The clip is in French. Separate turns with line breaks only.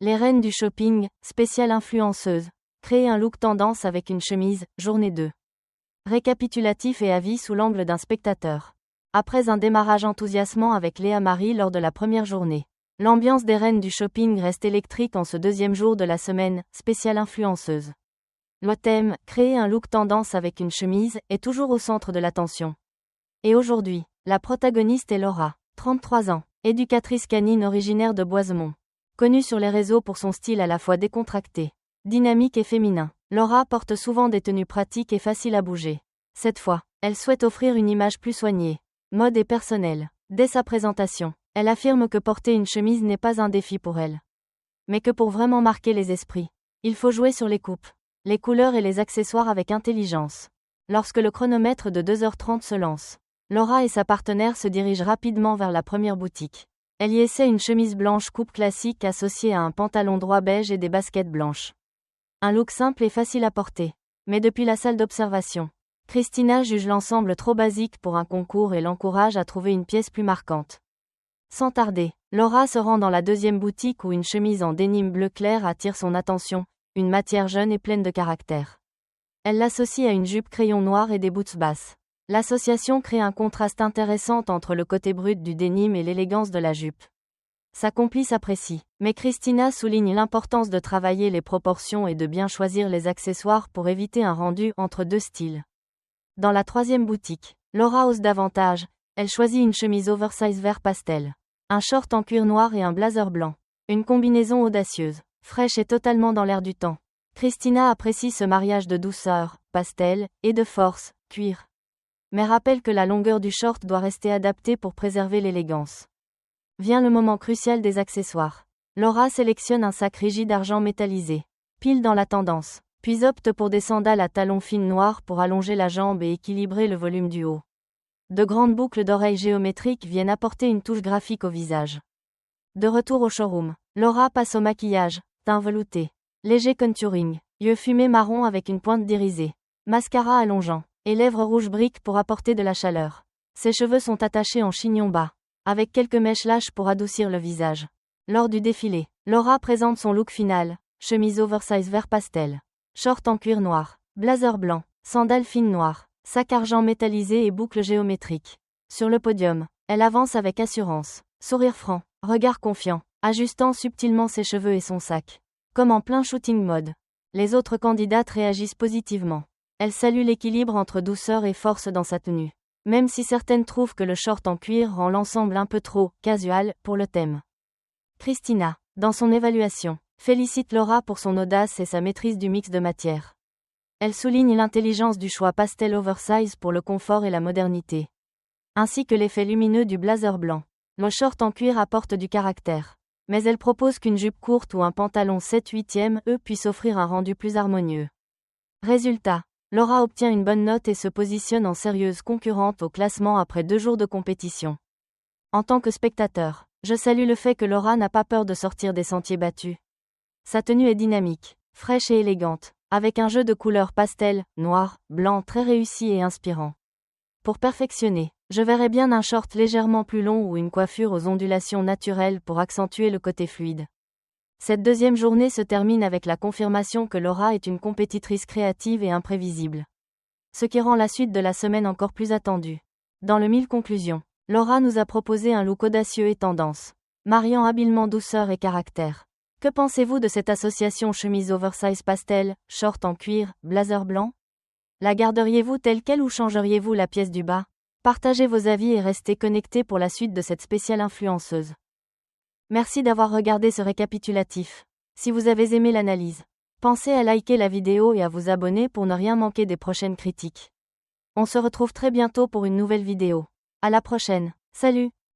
Les reines du shopping, spéciale influenceuse. Créer un look tendance avec une chemise, journée 2. Récapitulatif et avis sous l'angle d'un spectateur. Après un démarrage enthousiasmant avec Léa Marie lors de la première journée. L'ambiance des reines du shopping reste électrique en ce deuxième jour de la semaine, spéciale influenceuse. Le thème, créer un look tendance avec une chemise, est toujours au centre de l'attention. Et aujourd'hui, la protagoniste est Laura, 33 ans, éducatrice canine originaire de Boisemont. Connue sur les réseaux pour son style à la fois décontracté, dynamique et féminin, Laura porte souvent des tenues pratiques et faciles à bouger. Cette fois, elle souhaite offrir une image plus soignée, mode et personnelle. Dès sa présentation, elle affirme que porter une chemise n'est pas un défi pour elle. Mais que pour vraiment marquer les esprits, il faut jouer sur les coupes, les couleurs et les accessoires avec intelligence. Lorsque le chronomètre de 2h30 se lance, Laura et sa partenaire se dirigent rapidement vers la première boutique. Elle y essaie une chemise blanche coupe classique associée à un pantalon droit beige et des baskets blanches. Un look simple et facile à porter. Mais depuis la salle d'observation, Christina juge l'ensemble trop basique pour un concours et l'encourage à trouver une pièce plus marquante. Sans tarder, Laura se rend dans la deuxième boutique où une chemise en denim bleu clair attire son attention, une matière jeune et pleine de caractère. Elle l'associe à une jupe crayon noire et des boots basses. L'association crée un contraste intéressant entre le côté brut du denim et l'élégance de la jupe. Sa complice apprécie, mais Christina souligne l'importance de travailler les proportions et de bien choisir les accessoires pour éviter un rendu entre deux styles. Dans la troisième boutique, Laura ose davantage, elle choisit une chemise oversize vert pastel, un short en cuir noir et un blazer blanc. Une combinaison audacieuse, fraîche et totalement dans l'air du temps. Christina apprécie ce mariage de douceur, pastel, et de force, cuir. Mais rappelle que la longueur du short doit rester adaptée pour préserver l'élégance. Vient le moment crucial des accessoires. Laura sélectionne un sac rigide argent métallisé, pile dans la tendance, puis opte pour des sandales à talons fines noirs pour allonger la jambe et équilibrer le volume du haut. De grandes boucles d'oreilles géométriques viennent apporter une touche graphique au visage. De retour au showroom, Laura passe au maquillage, teint velouté, léger contouring, yeux fumés marron avec une pointe d'irisée, mascara allongeant, et lèvres rouges briques pour apporter de la chaleur. Ses cheveux sont attachés en chignon bas, avec quelques mèches lâches pour adoucir le visage. Lors du défilé, Laura présente son look final, chemise oversize vert pastel, short en cuir noir, blazer blanc, sandales fines noires, sac argent métallisé et boucles géométriques. Sur le podium, elle avance avec assurance, sourire franc, regard confiant, ajustant subtilement ses cheveux et son sac. Comme en plein shooting mode. Les autres candidates réagissent positivement. Elles saluent l'équilibre entre douceur et force dans sa tenue. Même si certaines trouvent que le short en cuir rend l'ensemble un peu trop casual pour le thème. Christina, dans son évaluation, félicite Laura pour son audace et sa maîtrise du mix de matières. Elle souligne l'intelligence du choix pastel oversize pour le confort et la modernité. Ainsi que l'effet lumineux du blazer blanc. Le short en cuir apporte du caractère. Mais elle propose qu'une jupe courte ou un pantalon 7/8 puisse offrir un rendu plus harmonieux. Résultat, Laura obtient une bonne note et se positionne en sérieuse concurrente au classement après 2 jours de compétition. En tant que spectateur, je salue le fait que Laura n'a pas peur de sortir des sentiers battus. Sa tenue est dynamique, fraîche et élégante, avec un jeu de couleurs pastel, noir, blanc très réussi et inspirant. Pour perfectionner, je verrais bien un short légèrement plus long ou une coiffure aux ondulations naturelles pour accentuer le côté fluide. Cette deuxième journée se termine avec la confirmation que Laura est une compétitrice créative et imprévisible. Ce qui rend la suite de la semaine encore plus attendue. Dans le mille conclusions, Laura nous a proposé un look audacieux et tendance, mariant habilement douceur et caractère. Que pensez-vous de cette association chemise oversize pastel, short en cuir, blazer blanc? La garderiez-vous telle quelle ou changeriez-vous la pièce du bas? Partagez vos avis et restez connectés pour la suite de cette spéciale influenceuse. Merci d'avoir regardé ce récapitulatif. Si vous avez aimé l'analyse, pensez à liker la vidéo et à vous abonner pour ne rien manquer des prochaines critiques. On se retrouve très bientôt pour une nouvelle vidéo. À la prochaine. Salut!